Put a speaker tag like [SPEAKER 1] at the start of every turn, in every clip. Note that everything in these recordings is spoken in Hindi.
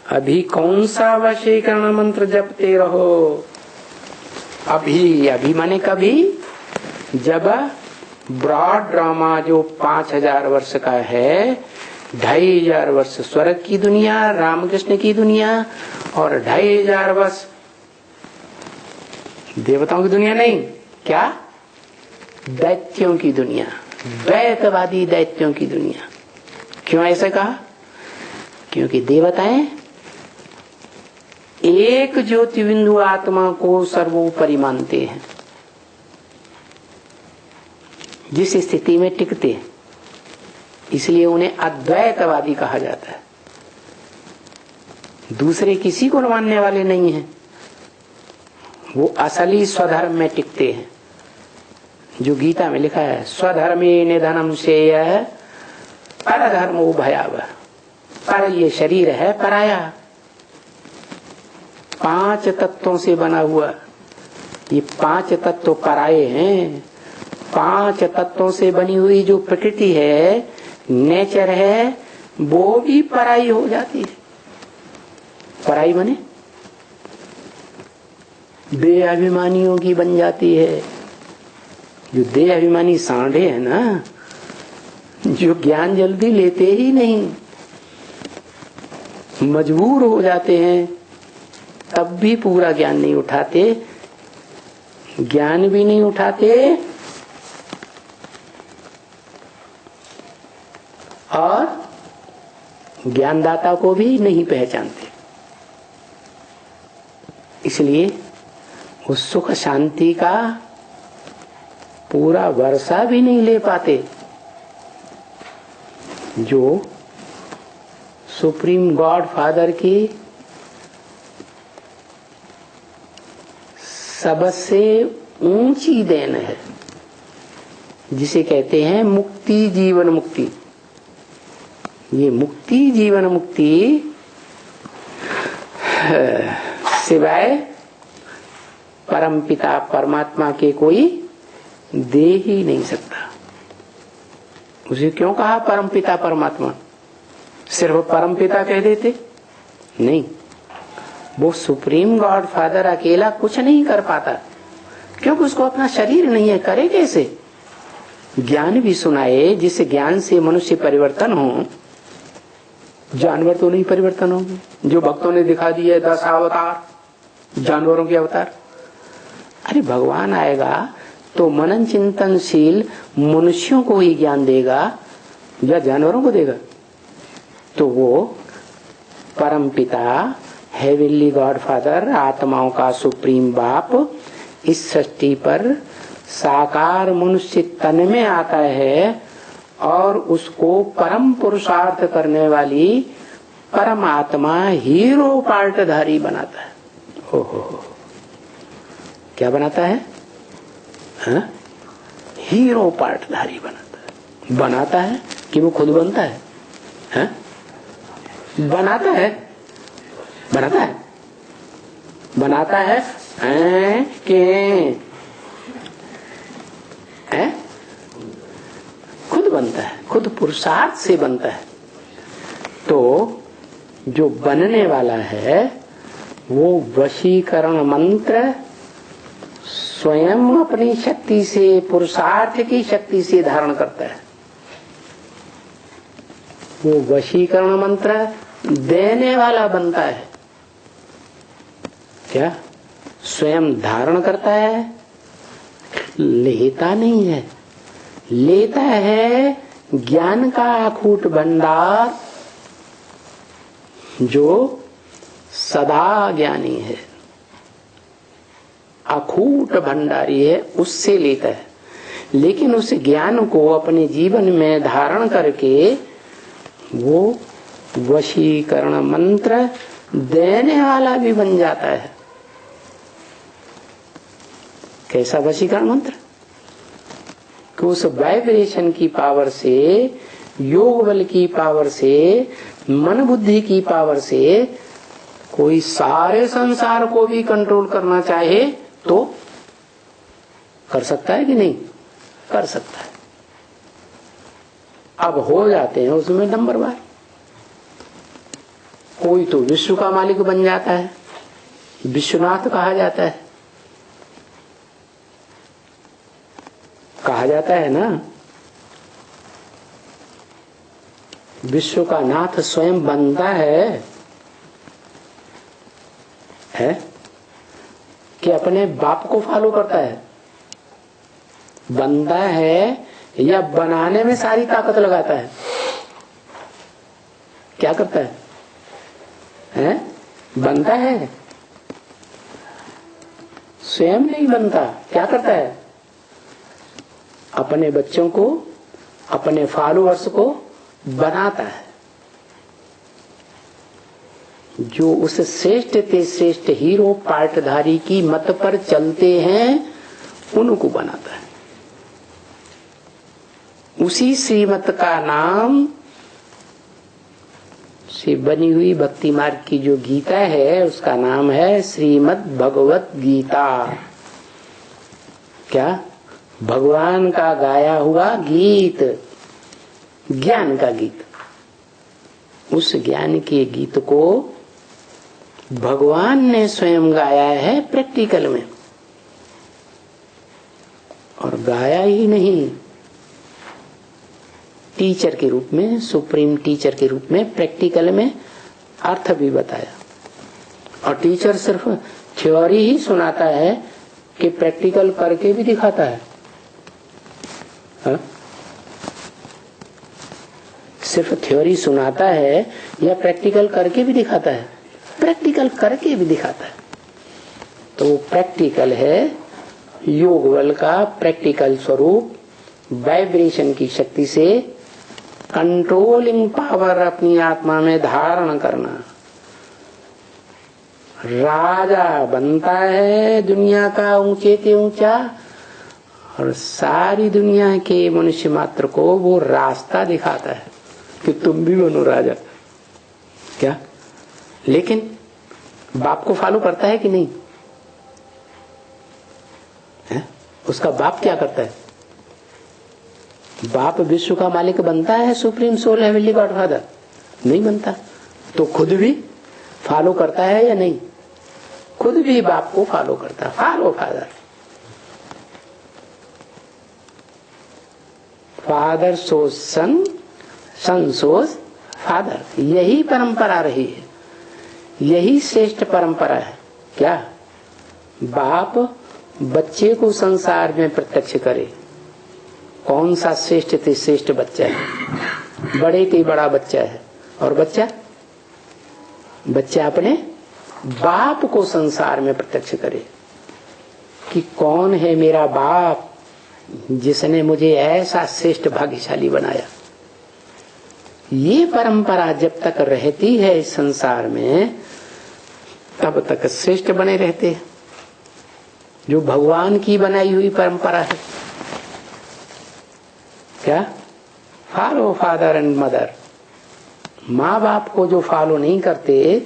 [SPEAKER 1] अभी कौन सा वशीकरण मंत्र जपते रहो। अभी, अभी माने कभी, जब ब्रॉड ड्रामा जो 5000 वर्ष का है, 2500 वर्ष स्वर्ग की दुनिया, रामकृष्ण की दुनिया, और 2500 वर्ष देवताओं की दुनिया, नहीं, क्या, दैत्यों की दुनिया, द्वैतवादी दैत्यों की दुनिया। क्यों ऐसे कहा? क्योंकि देवताएं एक ज्योति बिंदु आत्मा को सर्वोपरि मानते हैं, जिस स्थिति में टिकते हैं, इसलिए उन्हें अद्वैतवादी कहा जाता है। दूसरे किसी को मानने वाले नहीं हैं, वो असली स्वधर्म में टिकते हैं। जो गीता में लिखा है, स्वधर्मे निधनम श्रेयः परधर्मो भयावह। पर ये शरीर है पराया, 5 तत्वों से बना हुआ, ये 5 तत्व पराये हैं। 5 तत्वों से बनी हुई जो प्रकृति है, नेचर है, वो भी पराई हो जाती है। पराई बने देह अभिमानियों की बन जाती है। जो देह अभिमानी सांडे है ना, जो ज्ञान जल्दी लेते ही नहीं, मजबूर हो जाते हैं, तब भी पूरा ज्ञान नहीं उठाते, ज्ञान भी नहीं उठाते और ज्ञानदाता को भी नहीं पहचानते। इसलिए उस सुख शांति का पूरा वर्षा भी नहीं ले पाते जो सुप्रीम गॉड फादर की सबसे ऊंची देन है, जिसे कहते हैं मुक्ति, जीवन मुक्ति। ये मुक्ति, जीवन मुक्ति सिवाय परमपिता परमात्मा के कोई दे ही नहीं सकता। उसे क्यों कहा परमपिता परमात्मा? सिर्फ परमपिता कह देते नहीं, वो सुप्रीम गॉड फादर अकेला कुछ नहीं कर पाता, क्योंकि उसको अपना शरीर नहीं है, करे कैसे? ज्ञान भी सुनाए, जिस ज्ञान से मनुष्य परिवर्तन हो। जानवर तो नहीं परिवर्तन होंगे। जो भक्तों ने दिखा दिए 10 अवतार, जानवरों के अवतार। अरे भगवान आएगा तो मनन चिंतनशील मनुष्यों को ही ज्ञान देगा या जानवरों को देगा? तो वो परम पिता, हेवनली गॉड फादर, आत्माओं का सुप्रीम बाप, इस सृष्टि पर साकार मनुष्य तन में आता है और उसको परम पुरुषार्थ करने वाली परमात्मा हीरो पार्टधारी बनाता है। ओहो, क्या बनाता है? हाँ? हीरो पार्टधारी बनाता है। बनाता है कि वो खुद बनता है? हाँ? बनाता है, बनाता है, बनाता है खुद बनता है, खुद पुरुषार्थ से बनता है। तो जो बनने वाला है वो वशीकरण मंत्र स्वयं अपनी शक्ति से, पुरुषार्थ की शक्ति से धारण करता है। वो वशीकरण मंत्र देने वाला बनता है। क्या? स्वयं धारण करता है, लेता नहीं है। लेता है ज्ञान का अखूट भंडार, जो सदा ज्ञानी है, अखूट भंडारी है, उससे लेता है। लेकिन उस ज्ञान को अपने जीवन में धारण करके वो वशीकरण मंत्र देने वाला भी बन जाता है। कैसा वशीकरण मंत्र? कि उस वाइब्रेशन की पावर से, योग बल की पावर से, मन बुद्धि की पावर से कोई सारे संसार को भी कंट्रोल करना चाहे तो कर सकता है कि नहीं? कर सकता है। अब हो जाते हैं उसमें नंबर बार। कोई तो विश्व का मालिक बन जाता है, विश्वनाथ कहा जाता है, ना। विश्व का नाथ स्वयं बनता है कि अपने बाप को फॉलो करता है? बनता है या बनाने में सारी ताकत लगाता है? क्या करता है? बनता है, स्वयं नहीं बनता। क्या करता है? अपने बच्चों को, अपने फॉलोअर्स को बनाता है। जो उस श्रेष्ठ ते श्रेष्ठ हीरो पार्टधारी की मत पर चलते हैं उनको बनाता है। उसी श्रीमत का नाम से बनी हुई भक्ति मार्ग की जो गीता है उसका नाम है श्रीमद् भगवत गीता। क्या? भगवान का गाया हुआ गीत, ज्ञान का गीत। उस ज्ञान के गीत को भगवान ने स्वयं गाया है प्रैक्टिकल में, और गाया ही नहीं, टीचर के रूप में, सुप्रीम टीचर के रूप में प्रैक्टिकल में अर्थ भी बताया। और टीचर सिर्फ थ्योरी ही सुनाता है कि प्रैक्टिकल करके भी दिखाता है? हा? सिर्फ थ्योरी सुनाता है या प्रैक्टिकल करके भी दिखाता है? प्रैक्टिकल करके भी दिखाता है। तो वो प्रैक्टिकल है योग बल का प्रैक्टिकल स्वरूप, वाइब्रेशन की शक्ति से कंट्रोलिंग पावर अपनी आत्मा में धारण करना। राजा बनता है दुनिया का ऊंचे से ऊंचा, और सारी दुनिया के मनुष्य मात्र को वो रास्ता दिखाता है कि तुम भी बनो राजा। क्या? लेकिन बाप को फॉलो करता है कि नहीं? है? उसका बाप क्या करता है? बाप विश्व का मालिक बनता है, supreme soul heavenly God father? नहीं बनता। तो खुद भी फॉलो करता है या नहीं? खुद भी बाप को फॉलो करता है। फॉलो फादर, फादर सोज सन, सन सोज फादर। यही परंपरा रही है, यही श्रेष्ठ परंपरा है। क्या? बाप बच्चे को संसार में प्रत्यक्ष करे। कौन सा श्रेष्ठ से श्रेष्ठ बच्चा है? बड़े के बड़ा बच्चा है। और बच्चा अपने बाप को संसार में प्रत्यक्ष करे कि कौन है मेरा बाप जिसने मुझे ऐसा श्रेष्ठ भाग्यशाली बनाया। ये परंपरा जब तक रहती है इस संसार में तब तक श्रेष्ठ बने रहते हैं। जो भगवान की बनाई हुई परंपरा है, क्या? Follow father and mother. माँ बाप को जो फॉलो नहीं करते,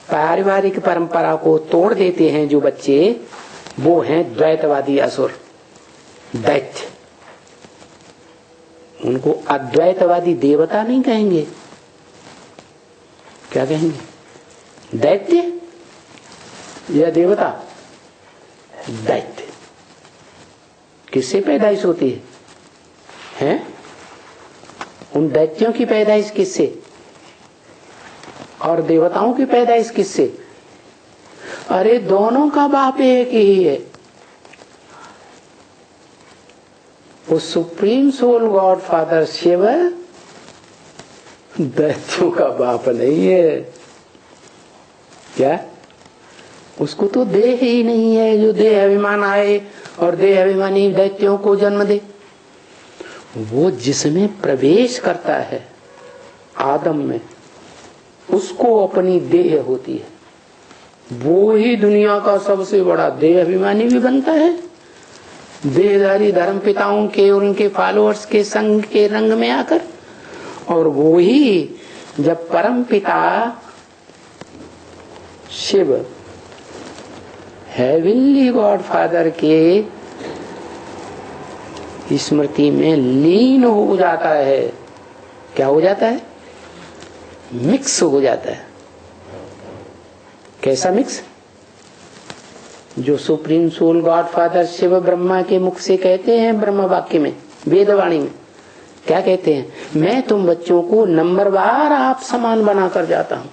[SPEAKER 1] पारिवारिक परंपरा को तोड़ देते हैं जो बच्चे, वो हैं द्वैतवादी असुर, दैत्य। उनको अद्वैतवादी देवता नहीं कहेंगे, क्या कहेंगे? दैत्य या देवता? दैत्य। किससे पैदाइश होती है? हैं? उन दैत्यों की पैदाइश किससे? और देवताओं की पैदाइश किससे? अरे दोनों का बाप एक ही है। वो supreme soul God father Shiv दैत्यों का बाप नहीं है। क्या? उसको तो देह ही नहीं है जो देह अभिमान आए और देह अभिमानी दैत्यों को जन्म दे। वो जिसमें प्रवेश करता है आदम में, उसको अपनी देह होती है। वो ही दुनिया का सबसे बड़ा देह अभिमानी भी बनता है, देहधारी धर्म पिताओं के और उनके फॉलोअर्स के संग के रंग में आकर। और वो ही जब परम पिता शिव हेवनली गॉड फादर के स्मृति में लीन हो जाता है, क्या हो जाता है? मिक्स हो जाता है। कैसा मिक्स? जो supreme soul God father Shiv Brahma के मुख से कहते हैं ब्रह्म वाक्य में, वेदवाणी में क्या कहते हैं? मैं तुम बच्चों को नंबरवार आप समान बनाकर जाता हूं।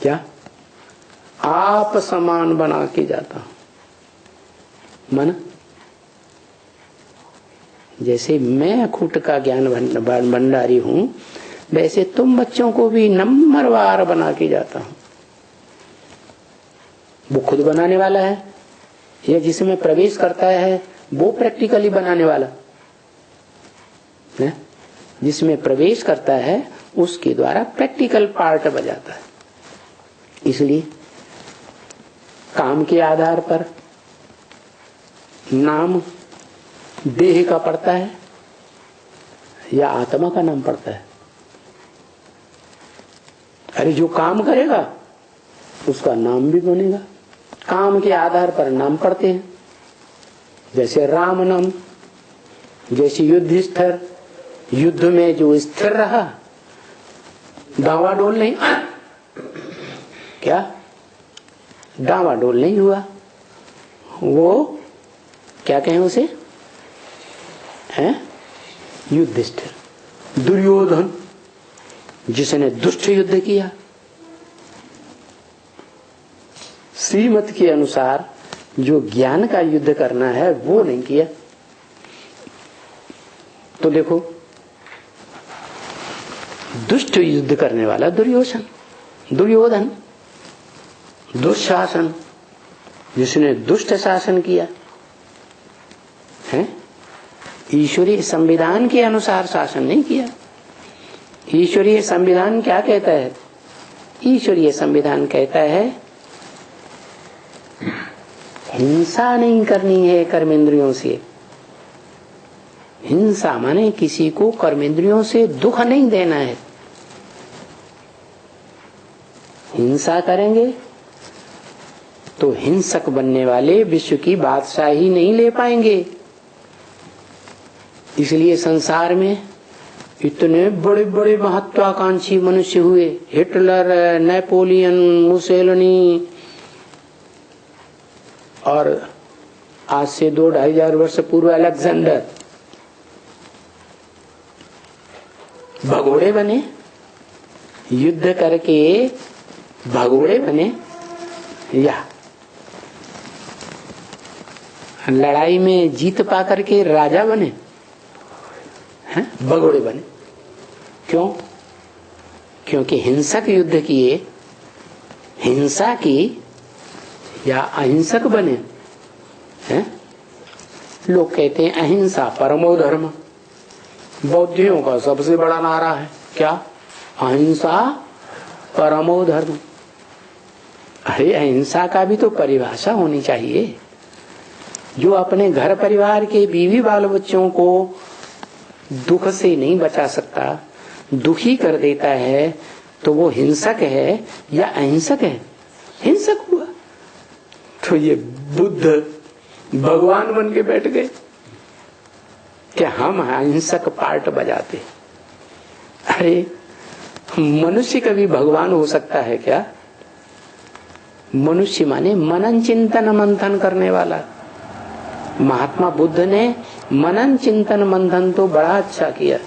[SPEAKER 1] क्या? आप समान बना के जाता हूं। मन जैसे मैं अखूट का ज्ञान भंडारी हूं, वैसे तुम बच्चों को भी नंबरवार बना के जाता हूं। वो खुद बनाने वाला है या जिसमें प्रवेश करता है वो प्रैक्टिकली बनाने वाला है? जिसमें प्रवेश करता है उसके द्वारा प्रैक्टिकल पार्ट बजाता है। इसलिए काम के आधार पर नाम देह का पड़ता है या आत्मा का नाम पड़ता है? अरे जो काम करेगा उसका नाम भी बनेगा। काम के आधार पर नाम पड़ते हैं, जैसे राम नाम, जैसे युधिष्ठिर, युद्ध में जो स्थिर रहा, डावाडोल नहीं, क्या डावाडोल नहीं हुआ, वो क्या कहें उसे, हैं? युधिष्ठिर। दुर्योधन जिसने दुष्ट युद्ध किया, श्रीमत के अनुसार जो ज्ञान का युद्ध करना है वो नहीं किया। तो देखो, दुष्ट युद्ध करने वाला दुर्योधन, दुशासन जिसने दुष्ट शासन किया है, ईश्वरीय संविधान के अनुसार शासन नहीं किया। ईश्वरीय संविधान क्या कहता है? ईश्वरीय संविधान कहता है हिंसा नहीं करनी है कर्मेंद्रियों से। हिंसा माने किसी को कर्मेंद्रियों से दुख नहीं देना है। हिंसा करेंगे तो हिंसक बनने वाले विश्व की बादशाही नहीं ले पाएंगे। इसलिए संसार में इतने बड़े बड़े महत्वाकांक्षी मनुष्य हुए, हिटलर, नेपोलियन, मुसेलिनी, और आज से 2-2,500 वर्ष पूर्व अलेक्जेंडर। भगोड़े बने, युद्ध करके भगोड़े बने या लड़ाई में जीत पा करके राजा बने हैं? भगोड़े बने। क्यों? क्योंकि हिंसक युद्ध किए, हिंसा की या अहिंसक बने हैं? लोग कहते हैं अहिंसा परमो धर्म। बौद्धियों का सबसे बड़ा नारा है क्या? अहिंसा परमो धर्म। अरे अहिंसा का भी तो परिभाषा होनी चाहिए। जो अपने घर परिवार के बीवी बाल बच्चों को दुख से नहीं बचा सकता, दुखी कर देता है, तो वो हिंसक है या अहिंसक है? हिंसक हुआ। तो ये बुद्ध भगवान बन के बैठ गए कि हम अहिंसक पार्ट बजाते। अरे मनुष्य कभी भगवान हो सकता है क्या? मनुष्य माने मनन चिंतन मंथन करने वाला। महात्मा बुद्ध ने मनन चिंतन मंथन तो बड़ा अच्छा किया।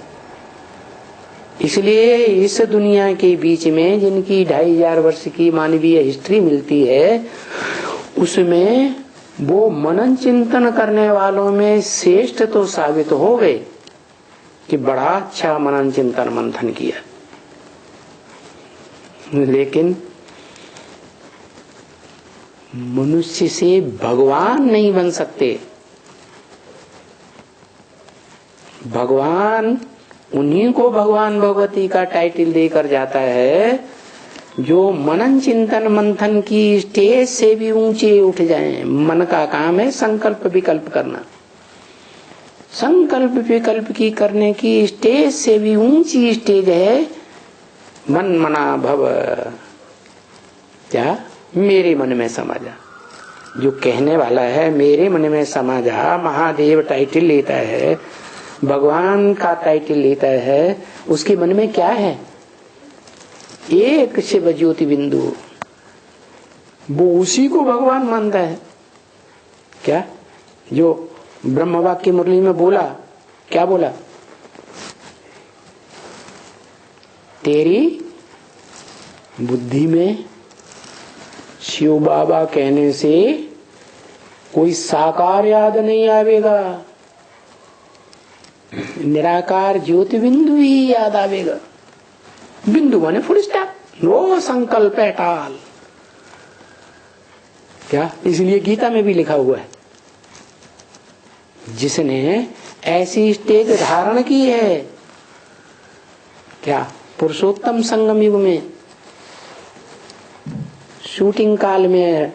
[SPEAKER 1] इसलिए इस दुनिया के बीच में जिनकी 2,500 वर्ष की मानवीय हिस्ट्री मिलती है, उसमें वो मनन चिंतन करने वालों में श्रेष्ठ तो साबित हो गए कि बड़ा अच्छा मनन चिंतन मंथन किया। लेकिन मनुष्य से भगवान नहीं बन सकते। भगवान उन्हीं को भगवान भगवती का टाइटल देकर जाता है जो मनन चिंतन मंथन की स्टेज से भी ऊंचे उठ जाएं। मन का काम है संकल्प विकल्प करना। संकल्प विकल्प की करने की स्टेज से भी ऊंची स्टेज है मन मना भव। क्या? मेरे मन में समा जा। जो कहने वाला है मेरे मन में समा जा, महादेव टाइटल लेता है, भगवान का टाइटल लेता है, उसके मन में क्या है? एक शिव ज्योति बिंदु, वो उसी को भगवान मानता है। क्या जो ब्रह्म वाक्य मुरली में बोला, क्या बोला? तेरी बुद्धि में शिव बाबा कहने से कोई साकार याद नहीं आवेगा, निराकार ज्योति बिंदु ही याद आवेगा। बिंदु माने फुल स्टॉप, नो संकल्प एट ऑल। क्या? इसलिए गीता में भी लिखा हुआ है, जिसने ऐसी स्टेज धारण की है, क्या पुरुषोत्तम संगम युग में, शूटिंग काल में,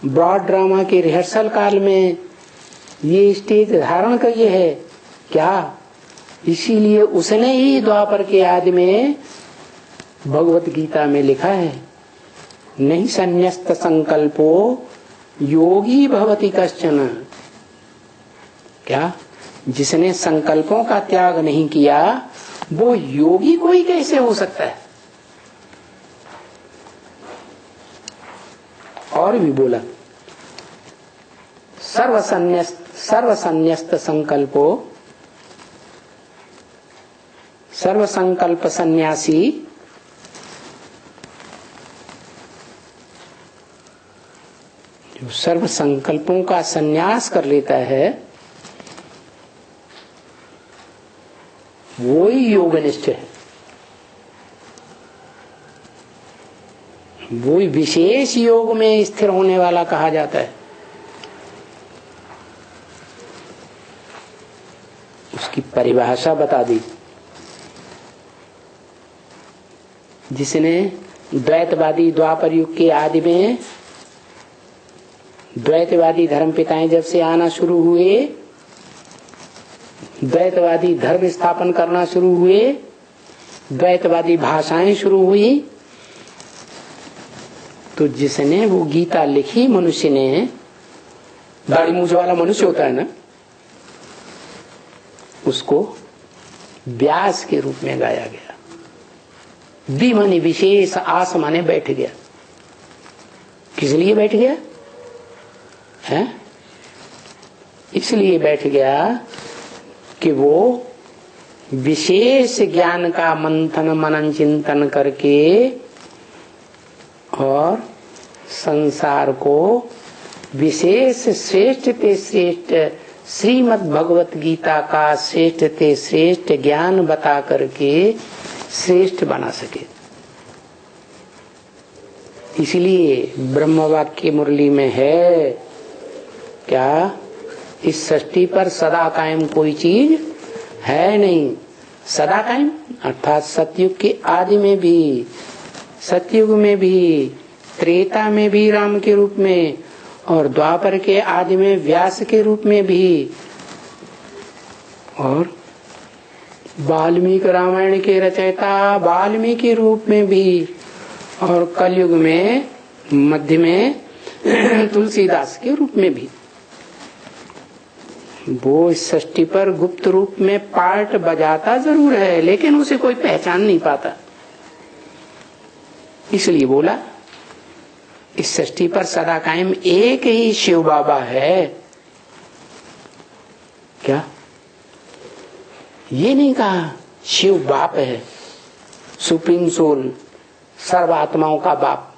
[SPEAKER 1] ब्रॉड ड्रामा के रिहर्सल काल में ये स्टेज धारण की है। क्या? इसीलिए उसने ही द्वापर के आदि में भगवत गीता में लिखा है, नहीं संन्यस्त संकल्पो योगी भवति कश्चन। क्या? जिसने संकल्पों का त्याग नहीं किया वो योगी कोई कैसे हो सकता है? और भी बोला, सर्वसन्न्यस्त संकल्पो, सर्व संकल्प सन्यासी, जो सर्व संकल्पों का सन्यास कर लेता है वो ही योगनिष्ठ है, वो ही विशेष योग में स्थिर होने वाला कहा जाता है। उसकी परिभाषा बता दी। जिसने द्वैतवादी द्वापर युग के आदि में द्वैतवादी धर्म पिताएं जब से आना शुरू हुए, द्वैतवादी धर्म स्थापन करना शुरू हुए, द्वैतवादी भाषाएं शुरू हुई, तो जिसने वो गीता लिखी मनुष्य ने, दाढ़ी मूछ वाला मनुष्य होता है ना, उसको व्यास के रूप में गाया गया। वि माने विशेष, आस माने बैठ गया। किस लिए बैठ गया है? इसलिए बैठ गया कि वो विशेष ज्ञान का मंथन मनन चिंतन करके और संसार को विशेष श्रेष्ठ ते श्रेष्ठ श्रीमद् भगवत गीता का श्रेष्ठ ते श्रेष्ठ ज्ञान बता करके श्रेष्ठ बना सके। इसलिए ब्रह्म वाक्य मुरली में है क्या? इस सृष्टि पर सदा कायम कोई चीज है नहीं। सदा कायम अर्थात सतयुग के आदि में भी, सतयुग में भी, त्रेता में भी राम के रूप में, और द्वापर के आदि में व्यास के रूप में भी, और वाल्मीकि रामायण के रचयिता वाल्मीकि के रूप में भी, और कलयुग में मध्य में तुलसीदास के रूप में भी। वो इस सृष्टि पर गुप्त रूप में पार्ट बजाता जरूर है, लेकिन उसे कोई पहचान नहीं पाता। इसलिए बोला इस सृष्टि पर सदा कायम एक ही शिव बाबा है। क्या? ये नहीं कहा शिव बाप है, सुप्रीम सोल, सर्व आत्माओं का बाप।